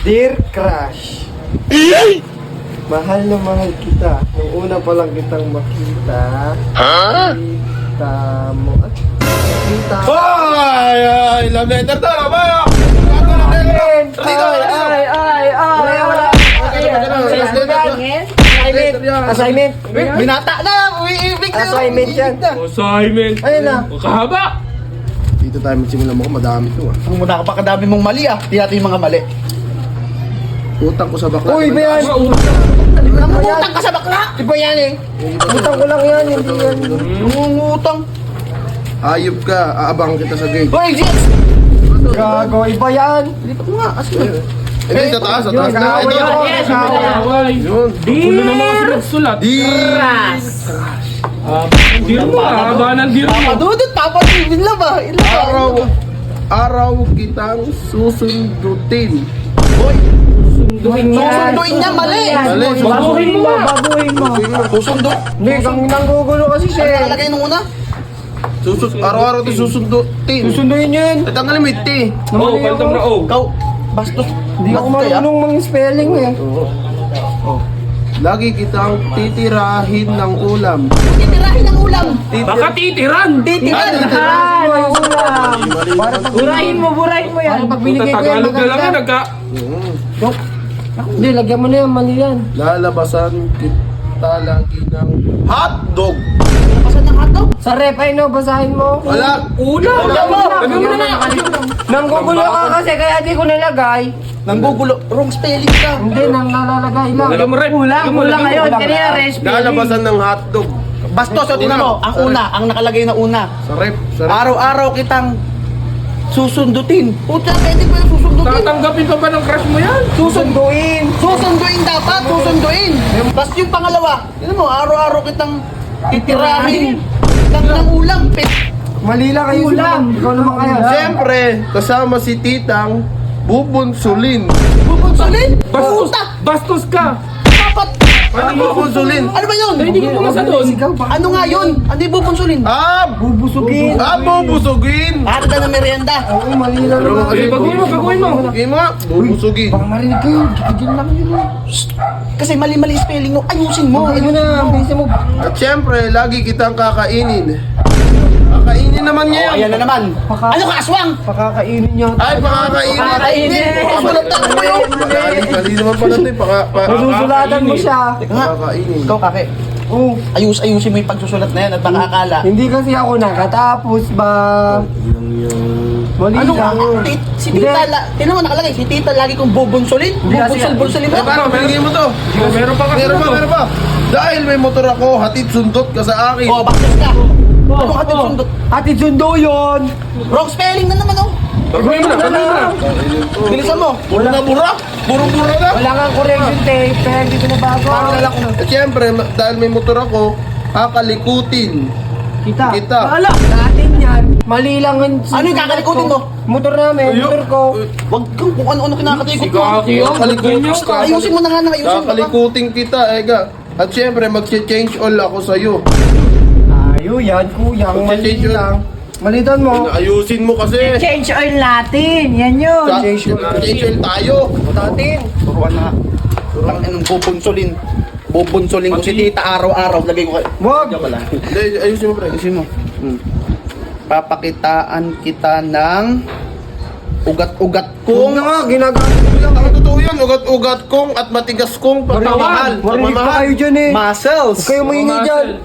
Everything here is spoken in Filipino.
Dear Crush, mahal na mahal kita. Nung una pa lang kitang makita. Kita mo. Kita mo. Ay! Love letter to! Bayo! Assignment. Binata na! Uwi-ibig na! Assignment yan. Assignment. Ayun na. Kahaba. Dito tayo magsimula mo, madami to ah. Kung muna ka pa kadami mong mali ah. Di natin yung mga mali. Utang ko sa bakla. Uy, ba yan? Nangungutang ka sa bakla! Iba yan eh. Utang ko lang yan, hindi yan. Nangungutang. Ayop ka, aabang kita sa gate. Hoy, Jets! Gago, iba yan. Lipat mo nga. Asin. Hindi, sa taas na. Gago Ito. yan. Yes, Gago. away. Yun. Kulo na mga sulat-sulat. Diro mo, haba ng diro mo. Papadudot, papadudot lang ba? Araw kitang susundutin. Susunduin yan. Susunduin niya, mali. Mali, Baguhin mo nga. Babuhin mo. Susundot. Hindi, kang nanggugulo kasi siya eh. Nakalagay nung una. Araw-araw ito susundutin. Susunduin yun. At ang alam iti. Oh, palitan na oh. Ikaw, bastos. Hindi ako marunong mang spelling eh. Lagi kitang titirahin ng ulam. Titirahin ang ulam. Baka titiran. Titiran. Burahin mo yan. Pag binigay ko yan, Tagalog na lang yan, nagka... Hindi, lagyan mo na yan, mali yan. Lalabasan kita lagi ng hotdog. Pasan ng hotdog. Sa rep ay no, basahin mo. Wala. Ulam. Lagyan mo na nga. Nanggugulo ka kasi kaya di ko nalagay. Nanggugulo. Wrong spelling ka. Hindi, nang nalalagay lang. Lagyan mo rin. Kulang ngayon, kanina recipe. Lalabasan ng hotdog. Bastos, o tinan mo. Ang una, ang nakalagay na una. Sa rep. Araw-araw kitang susundutin. Puta, pwede ba yung susundutin? Tatanggapin pa ba ng crush mo yan? Susunduin. Susunduin dapat, susunduin. Tapos yung pangalawa, yun mo, araw-araw kitang titirahin ng ulam. Mali lang kayo ulam. Ikaw naman kaya. Siyempre, kasama si Titang bubunsulin. Bubunsulin? Bastos. Puta, Bastos ka. dapat. Ano bubunsulin? Ano ba yun? Hindi ka pumasa doon. Ano nga yun? Ano yung bubunsulin? Bubusugin. Bubusugin. Handa na merienda. Oo, mali lang naman. Eh, baguhin mo. Sige mo nga, bubusugin. Baka marinig kayo. Tigil lang yun. Kasi mali-mali spelling mo. Ayusin mo. Ayun na, bilisan mo. At siyempre, lagi kitang kakainin. Kakainin naman Oh, ngayon. ayan na naman. Ano ka, aswang? Pakakainin niya. Ay, pakakainin. Pakakainin. Sulat na mo yun. Mali naman pala ito eh. Masusulatan mo siya. Pakakainin. Ikaw, kake. Oo. Ayusin mo yung pagsusulat na yan at baka akala. Hindi kasi ako nakatapos ba? Mali Ano lang. ka? Si Tita, tinan mo nakalagay, si Tita lagi kong bubunsulin. Bubunsul-bunsulin Eh, mo. paano? Binigay mo to. Meron pa kasi Meron pa, meron pa. Dahil may motor ako, hatid sundot ka sa akin. Oh, bastos ka. Ano ka sundot? Ate Sundo yun. Wrong spelling na naman oh. Baguhin mo na. Bilisan mo. Puro na bura. Puro-puro na. Wala nga correction tape. Kaya hindi ko nabago. At siyempre, dahil may motor ako, kakalikutin. Kita. Kita. Wala. Natin yan. Mali lang yun. Ano yung kakalikutin mo? Motor namin. Motor ko. Wag kang kung ano-ano kinakatikot mo. Kaki yun. Ganyan ka. Ayusin mo na nga na ayusin mo. Kakalikutin kita, ega. At siyempre, mag-change all ako sa'yo. Ayo yan, kuya. Ang mali Change yun. lang. Malitan mo. Ayusin mo kasi. Change oil natin. Yan yun. Change all tayo. Tatin. Turuan na. Turuan ng bubunsulin. Bubunsulin ko si Tita araw-araw. Lagay ko kayo. Wag. Hindi, ayusin mo, pre. Ayusin mo. Papakitaan kita ng ugat-ugat Kung kong na nga, ginagawa. Ang totoo yan, ugat-ugat kong at matigas kong pagmamahal. Marinig pa kayo dyan eh. muscles. Kayo maingay dyan.